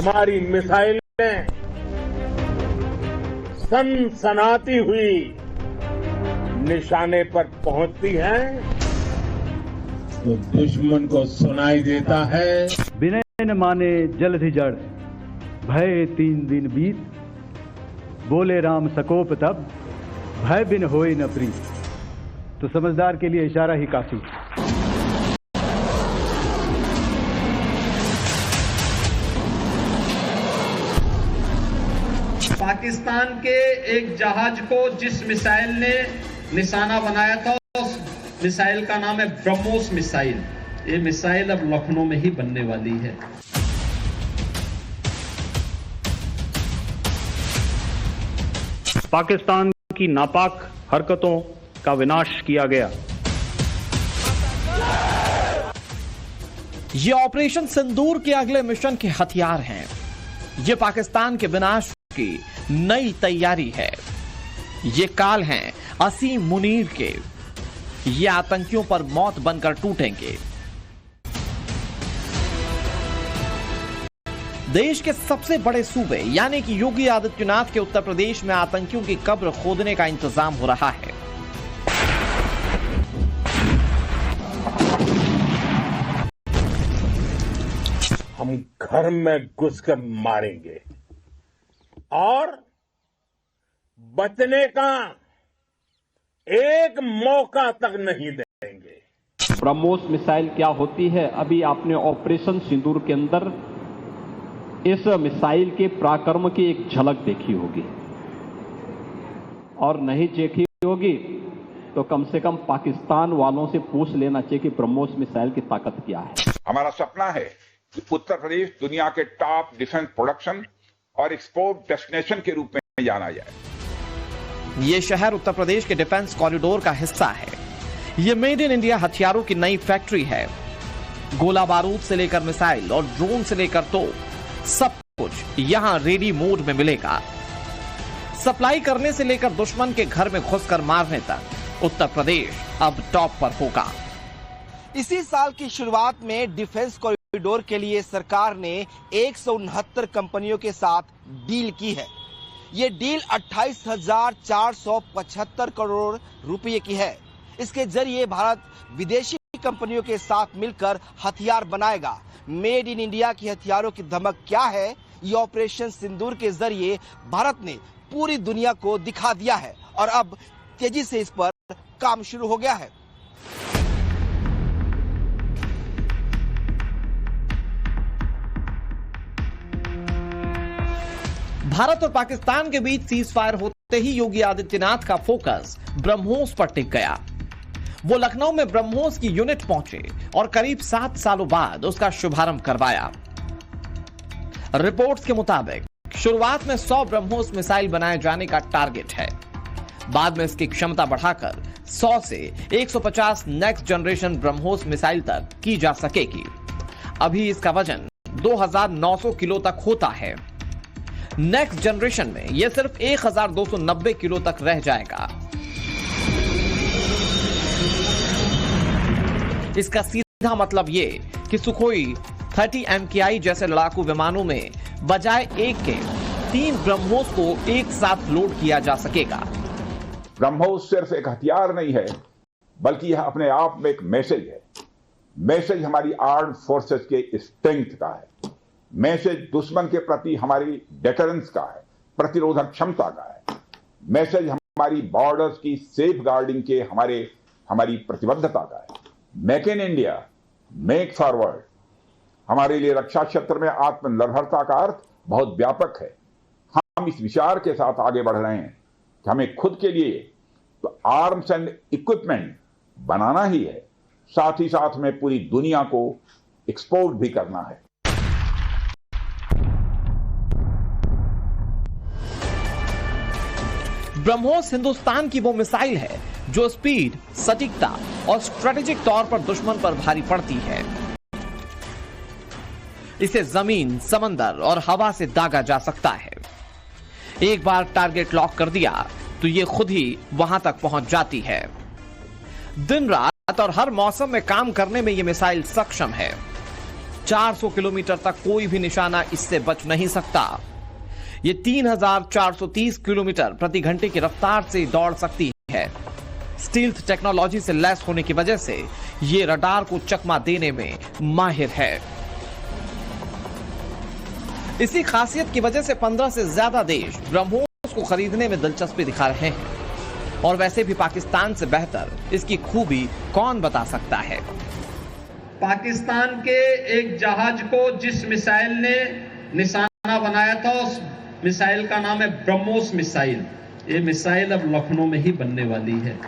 हमारी मिसाइलें सनसनाती हुई निशाने पर पहुंचती हैं तो दुश्मन को सुनाई देता है। विनय न माने जलधि जड़, भय 3 दिन बीत, बोले राम सकोप तब, भय बिन होए न प्रीत। तो समझदार के लिए इशारा ही काफी। पाकिस्तान के एक जहाज को जिस मिसाइल ने निशाना बनाया था, उस मिसाइल का नाम है ब्रह्मोस मिसाइल। ये मिसाइल अब लखनऊ में ही बनने वाली है। पाकिस्तान की नापाक हरकतों का विनाश किया गया। ये ऑपरेशन सिंदूर के अगले मिशन के हथियार हैं। ये पाकिस्तान के विनाश की नई तैयारी है। ये काल हैं असीम मुनीर के। ये आतंकियों पर मौत बनकर टूटेंगे। देश के सबसे बड़े सूबे यानी कि योगी आदित्यनाथ के उत्तर प्रदेश में आतंकियों की कब्र खोदने का इंतजाम हो रहा है। हम घर में घुसकर मारेंगे और बचने का एक मौका तक नहीं देंगे। ब्रह्मोस मिसाइल क्या होती है, अभी आपने ऑपरेशन सिंदूर के अंदर इस मिसाइल के पराक्रम की एक झलक देखी होगी, और नहीं देखी होगी तो कम से कम पाकिस्तान वालों से पूछ लेना चाहिए कि ब्रह्मोस मिसाइल की ताकत क्या है। हमारा सपना है कि उत्तर प्रदेश दुनिया के टॉप डिफेंस प्रोडक्शन और एक्सपोर्ट डेस्टिनेशन के रूप में जाना जाए। ये शहर उत्तर प्रदेश के डिफेंस कॉरिडोर का हिस्सा है। ये मेड इन इंडिया हथियारों की नई फैक्ट्री है। गोला बारूद से लेकर मिसाइल और ड्रोन से लेकर तो सब कुछ यहां रेडी मोड में मिलेगा। सप्लाई करने से लेकर दुश्मन के घर में घुसकर मारने तक उत्तर प्रदेश अब टॉप पर होगा। इसी साल की शुरुआत में डिफेंस कॉरिडोर के लिए सरकार ने 169 कंपनियों के साथ डील की है। ये डील 28,475 करोड़ रुपए की है। इसके जरिए भारत विदेशी कंपनियों के साथ मिलकर हथियार बनाएगा। मेड इन इंडिया की हथियारों की धमक क्या है, ये ऑपरेशन सिंदूर के जरिए भारत ने पूरी दुनिया को दिखा दिया है और अब तेजी से इस पर काम शुरू हो गया है। भारत और पाकिस्तान के बीच सीज फायर होते ही योगी आदित्यनाथ का फोकस ब्रह्मोस पर टिक गया। वो लखनऊ में ब्रह्मोस की यूनिट पहुंचे और करीब 7 सालों बाद उसका शुभारंभ करवाया। रिपोर्ट्स के मुताबिक शुरुआत में 100 ब्रह्मोस मिसाइल बनाए जाने का टारगेट है। बाद में इसकी क्षमता बढ़ाकर 100 से 150 नेक्स्ट जनरेशन ब्रह्मोस मिसाइल तक की जा सकेगी। अभी इसका वजन 2900 किलो तक होता है। नेक्स्ट जनरेशन में यह सिर्फ 1290 किलो तक रह जाएगा। इसका सीधा मतलब यह कि सुखोई 30 MKI जैसे लड़ाकू विमानों में बजाय एक के 3 ब्रह्मोस को एक साथ लोड किया जा सकेगा। ब्रह्मोस सिर्फ एक हथियार नहीं है, बल्कि यह अपने आप में एक मैसेज है। मैसेज हमारी आर्म फोर्सेस के स्ट्रेंथ का है। मैसेज दुश्मन के प्रति हमारी डेटरेंस का है, प्रतिरोधक क्षमता का है। मैसेज हमारी बॉर्डर्स की सेफ गार्डिंग के हमारी प्रतिबद्धता का है। Make in India, make forward, हमारे लिए रक्षा क्षेत्र में आत्मनिर्भरता का अर्थ बहुत व्यापक है। हम इस विचार के साथ आगे बढ़ रहे हैं कि हमें खुद के लिए तो आर्म्स एंड इक्विपमेंट बनाना ही है, साथ ही साथ में पूरी दुनिया को एक्सपोर्ट भी करना है। ब्रह्मोस हिंदुस्तान की वो मिसाइल है जो स्पीड, सटीकता और स्ट्रेटेजिक तौर पर दुश्मन पर भारी पड़ती है। इसे जमीन, समंदर और हवा से दागा जा सकता है। एक बार टारगेट लॉक कर दिया तो ये खुद ही वहां तक पहुंच जाती है। दिन रात और हर मौसम में काम करने में ये मिसाइल सक्षम है। 400 किलोमीटर तक कोई भी निशाना इससे बच नहीं सकता। ये 3430 किलोमीटर प्रति घंटे की रफ्तार से दौड़ सकती है। स्टील्थ टेक्नोलॉजी से लैस होने की वजह से ये रडार को चकमा देने में माहिर है। इसी खासियत की वजह से 15 से ज्यादा देश ब्रह्मोस को खरीदने में दिलचस्पी दिखा रहे हैं। और वैसे भी पाकिस्तान से बेहतर इसकी खूबी कौन बता सकता है। पाकिस्तान के एक जहाज को जिस मिसाइल ने निशाना बनाया था, उस मिसाइल का नाम है ब्रह्मोस मिसाइल। ये मिसाइल अब लखनऊ में ही बनने वाली है।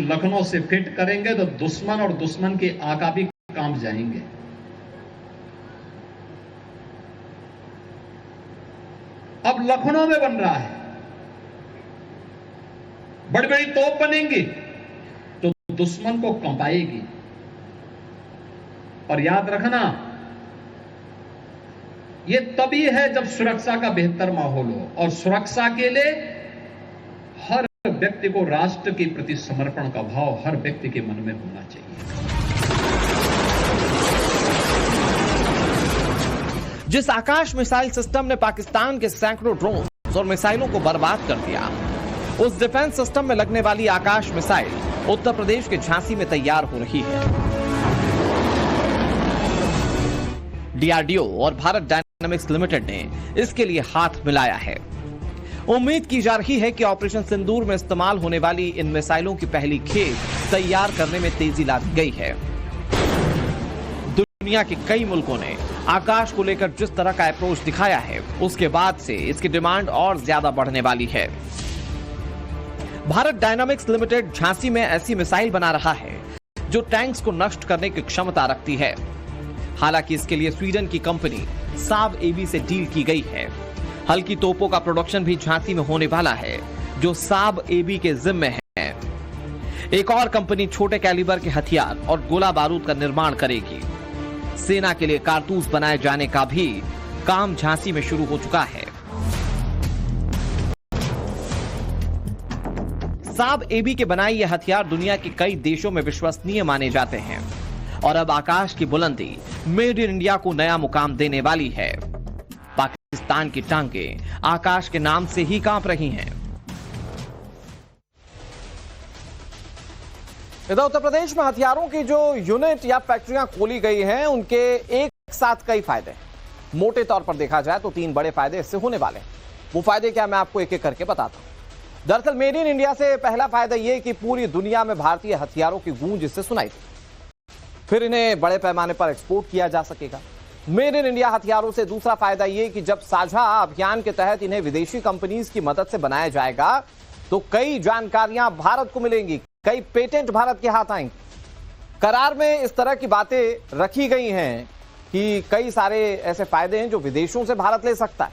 लखनऊ से फिट करेंगे तो दुश्मन और दुश्मन के आका भी काम जाएंगे। अब लखनऊ में बन रहा है, बड़ी बड़ी तोप बनेंगी तो दुश्मन को कंपाएगी। और याद रखना, यह तभी है जब सुरक्षा का बेहतर माहौल हो, और सुरक्षा के लिए हर व्यक्ति को राष्ट्र के प्रति समर्पण का भाव हर व्यक्ति के मन में होना चाहिए। जिस आकाश मिसाइल सिस्टम ने पाकिस्तान के सैकड़ों ड्रोन और मिसाइलों को बर्बाद कर दिया, उस डिफेंस सिस्टम में लगने वाली आकाश मिसाइल उत्तर प्रदेश के झांसी में तैयार हो रही है। डीआरडीओ और भारत डायनामिक्स लिमिटेड ने इसके लिए हाथ मिलाया है। उम्मीद की जा रही है कि ऑपरेशन सिंदूर में इस्तेमाल होने वाली इन मिसाइलों की पहली खेप तैयार करने में तेजी ला दी गई है। दुनिया के कई मुल्कों ने आकाश को लेकर जिस तरह का अप्रोच दिखाया है, उसके बाद से इसकी डिमांड और ज्यादा बढ़ने वाली है। भारत डायनामिक्स लिमिटेड झांसी में ऐसी मिसाइल बना रहा है जो टैंक्स को नष्ट करने की क्षमता रखती है। हालांकि इसके लिए स्वीडन की कंपनी साब एबी से डील की गई है। हल्की तोपों का प्रोडक्शन भी झांसी में होने वाला है, जो साब एबी के जिम्मे है। एक और कंपनी छोटे कैलिबर के हथियार और गोला बारूद का निर्माण करेगी। सेना के लिए कारतूस बनाए जाने का भी काम झांसी में शुरू हो चुका है। साब एबी के बनाए ये हथियार दुनिया के कई देशों में विश्वसनीय माने जाते हैं और अब आकाश की बुलंदी मेड इन इंडिया को नया मुकाम देने वाली है। पाकिस्तान की टांगें आकाश के नाम से ही कांप रही हैं। इधर उत्तर प्रदेश में हथियारों की जो यूनिट या फैक्ट्रियां खोली गई हैं, उनके एक साथ कई फायदे। मोटे तौर पर देखा जाए तो 3 बड़े फायदे इससे होने वाले हैं। वो फायदे क्या, मैं आपको एक एक करके बताता हूं। दरअसल मेड इन इंडिया से पहला फायदा यह कि पूरी दुनिया में भारतीय हथियारों की गूंज इससे सुनाई दी। फिर इन्हें बड़े पैमाने पर एक्सपोर्ट किया जा सकेगा। मेड इन इंडिया हथियारों से दूसरा फायदा यह कि जब साझा अभियान के तहत इन्हें विदेशी कंपनीज की मदद से बनाया जाएगा तो कई जानकारियां भारत को मिलेंगी, कई पेटेंट भारत के हाथ आएंगे। करार में इस तरह की बातें रखी गई हैं कि कई सारे ऐसे फायदे हैं जो विदेशों से भारत ले सकता है।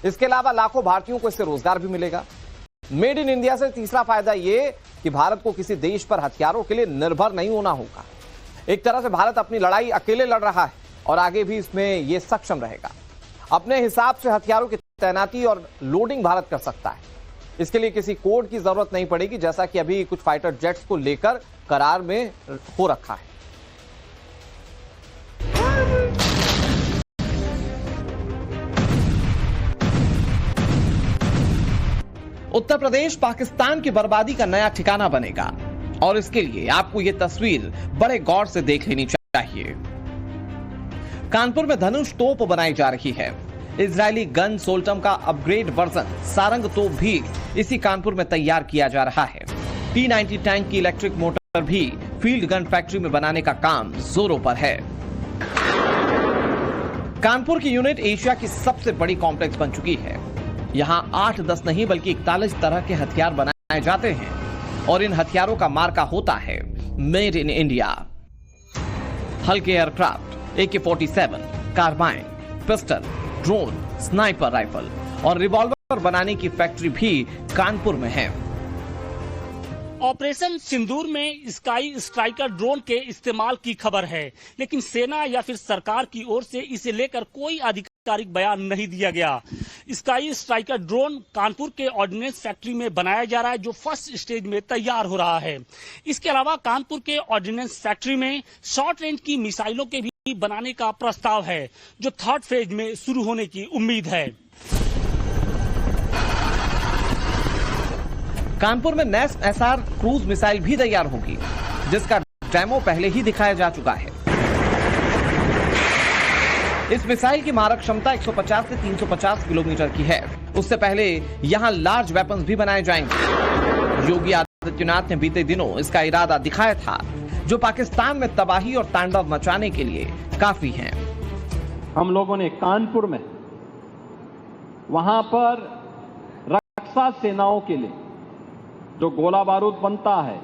इसके अलावा लाखों भारतीयों को इससे रोजगार भी मिलेगा। मेड इन इंडिया से तीसरा फायदा यह कि भारत को किसी देश पर हथियारों के लिए निर्भर नहीं होना होगा। एक तरह से भारत अपनी लड़ाई अकेले लड़ रहा है और आगे भी इसमें यह सक्षम रहेगा। अपने हिसाब से हथियारों की तैनाती और लोडिंग भारत कर सकता है। इसके लिए किसी कोड की जरूरत नहीं पड़ेगी, जैसा कि अभी कुछ फाइटर जेट्स को लेकर करार में हो रखा है। उत्तर प्रदेश पाकिस्तान की बर्बादी का नया ठिकाना बनेगा और इसके लिए आपको यह तस्वीर बड़े गौर से देख लेनी चाहिए। कानपुर में धनुष तोप बनाई जा रही है। इजरायली गन सोल्टम का अपग्रेड वर्जन सारंग तोप भी इसी कानपुर में तैयार किया जा रहा है। T90 टैंक की इलेक्ट्रिक मोटर भी फील्ड गन फैक्ट्री में बनाने का काम जोरों पर है। कानपुर की यूनिट एशिया की सबसे बड़ी कॉम्प्लेक्स बन चुकी है। यहां 8-10 नहीं बल्कि 41 तरह के हथियार बनाए जाते हैं और इन हथियारों का मार्का होता है मेड इन इंडिया। हल्के aircraft, AK-47, carbine, pistol, drone, sniper rifle और रिवॉल्वर बनाने की फैक्ट्री भी कानपुर में है। ऑपरेशन सिंदूर में स्काई स्ट्राइकर ड्रोन के इस्तेमाल की खबर है, लेकिन सेना या फिर सरकार की ओर से इसे लेकर कोई आधिकारिक बयान नहीं दिया गया। स्काई स्ट्राइकर ड्रोन कानपुर के ऑर्डिनेंस फैक्ट्री में बनाया जा रहा है, जो फर्स्ट स्टेज में तैयार हो रहा है। इसके अलावा कानपुर के ऑर्डिनेंस फैक्ट्री में शॉर्ट रेंज की मिसाइलों के भी बनाने का प्रस्ताव है, जो थर्ड फेज में शुरू होने की उम्मीद है। कानपुर में नेस्ट SR क्रूज मिसाइल भी तैयार होगी, जिसका डेमो पहले ही दिखाया जा चुका है। इस मिसाइल की मारक क्षमता 150 से 350 किलोमीटर की है। उससे पहले यहां लार्ज वेपन्स भी बनाए जाएंगे। योगी आदित्यनाथ ने बीते दिनों इसका इरादा दिखाया था, जो पाकिस्तान में तबाही और तांडव मचाने के लिए काफी है। हम लोगों ने कानपुर में वहां पर रक्षा सेनाओं के लिए जो गोला बारूद बनता है,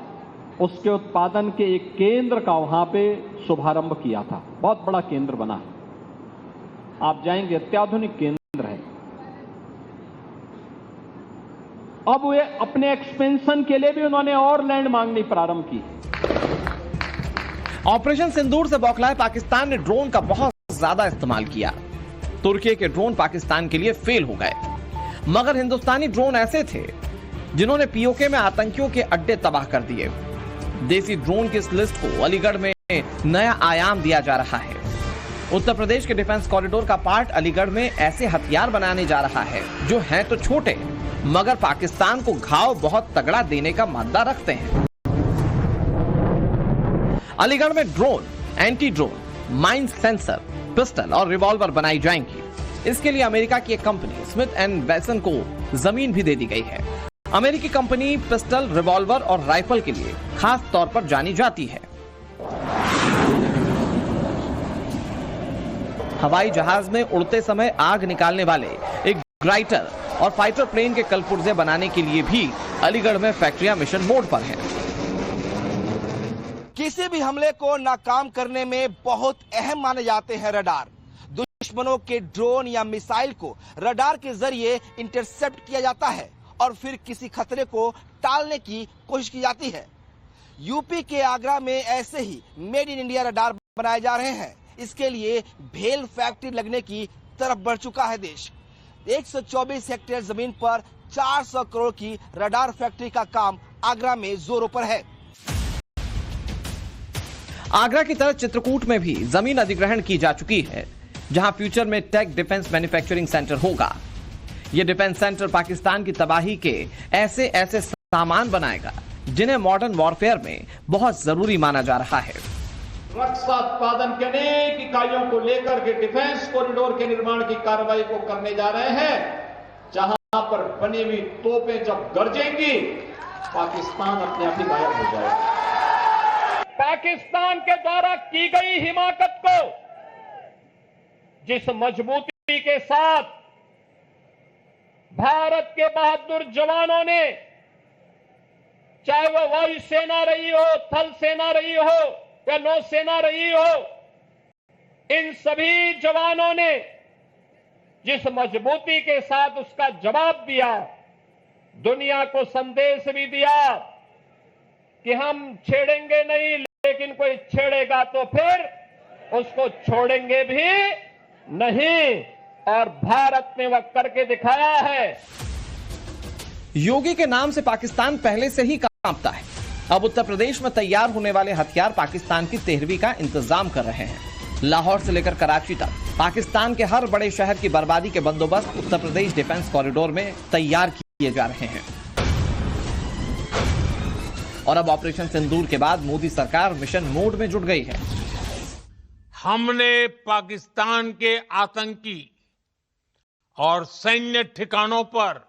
उसके उत्पादन के एक केंद्र का वहां पे शुभारंभ किया था। बहुत बड़ा केंद्र बना है, आप जाएंगे, अत्याधुनिक केंद्र है। अब वे अपने एक्सपेंशन के लिए भी उन्होंने और लैंड मांगनी प्रारंभ की। ऑपरेशन सिंदूर से बौखलाए पाकिस्तान ने ड्रोन का बहुत ज्यादा इस्तेमाल किया। तुर्की के ड्रोन पाकिस्तान के लिए फेल हो गए, मगर हिंदुस्तानी ड्रोन ऐसे थे जिन्होंने पीओके में आतंकियों के अड्डे तबाह कर दिए। देसी ड्रोन की इस लिस्ट को अलीगढ़ में नया आयाम दिया जा रहा है। उत्तर प्रदेश के डिफेंस कॉरिडोर का पार्ट अलीगढ़ में ऐसे हथियार बनाने जा रहा है, जो हैं तो छोटे, मगर पाकिस्तान को घाव बहुत तगड़ा देने का मादा रखते हैं। अलीगढ़ में drone, anti drone, mine sensor, pistol और रिवॉल्वर बनाई जाएंगी। इसके लिए अमेरिका की एक कंपनी स्मिथ एंड वेसन को जमीन भी दे दी गई है। अमेरिकी कंपनी पिस्टल, रिवॉल्वर और राइफल के लिए खास तौर पर जानी जाती है। हवाई जहाज में उड़ते समय आग निकालने वाले एक ग्राइटर और फाइटर प्लेन के कलपुर्जे बनाने के लिए भी अलीगढ़ में फैक्ट्रियां मिशन मोड पर हैं। किसी भी हमले को नाकाम करने में बहुत अहम माने जाते हैं रडार। दुश्मनों के ड्रोन या मिसाइल को रडार के जरिए इंटरसेप्ट किया जाता है और फिर किसी खतरे को टालने की कोशिश की जाती है। यूपी के आगरा में ऐसे he made in India radar बनाए जा रहे हैं। इसके लिए भेल फैक्ट्री लगने की तरफ बढ़ चुका है देश। 124 हेक्टेयर जमीन पर 400 करोड़ की रडार फैक्ट्री का काम आगरा में जोरों पर है। आगरा की तरह चित्रकूट में भी जमीन अधिग्रहण की जा चुकी है, जहां फ्यूचर में टेक डिफेंस मैन्युफैक्चरिंग सेंटर होगा। यह डिफेंस सेंटर पाकिस्तान की तबाही के ऐसे ऐसे सामान बनाएगा, जिन्हें मॉडर्न वॉरफेयर में बहुत जरूरी माना जा रहा है। रक्षा उत्पादन के अनेक इकाइयों को लेकर के डिफेंस कॉरिडोर के निर्माण की कार्रवाई को करने जा रहे हैं, जहां पर बनी हुई तोपें जब गरजेंगी, पाकिस्तान अपने आप ही गायब हो जाएगा। पाकिस्तान के द्वारा की गई हिमाकत को जिस मजबूती के साथ भारत के बहादुर जवानों ने, चाहे वो वायुसेना रही हो, थल सेना रही हो या नौसेना रही हो, इन सभी जवानों ने जिस मजबूती के साथ उसका जवाब दिया, दुनिया को संदेश भी दिया कि हम छेड़ेंगे नहीं, लेकिन कोई छेड़ेगा तो फिर उसको छोड़ेंगे भी नहीं, और भारत ने वह करके दिखाया है। योगी के नाम से पाकिस्तान पहले से ही कांपता है। अब उत्तर प्रदेश में तैयार होने वाले हथियार पाकिस्तान की 13वीं का इंतजाम कर रहे हैं। लाहौर से लेकर कराची तक पाकिस्तान के हर बड़े शहर की बर्बादी के बंदोबस्त उत्तर प्रदेश डिफेंस कॉरिडोर में तैयार किए जा रहे हैं। और अब ऑपरेशन सिंदूर के बाद मोदी सरकार मिशन मोड में जुट गई है। हमने पाकिस्तान के आतंकी और सैन्य ठिकानों पर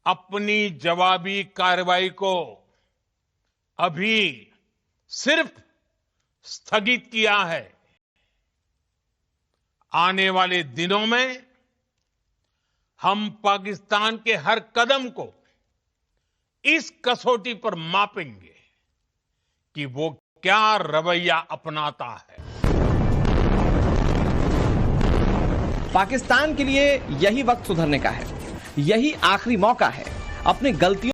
अपनी जवाबी कार्रवाई को अभी सिर्फ स्थगित किया है। आने वाले दिनों में हम पाकिस्तान के हर कदम को इस कसौटी पर मापेंगे कि वो क्या रवैया अपनाता है। पाकिस्तान के लिए यही वक्त सुधरने का है, यही आखिरी मौका है अपनी गलतियों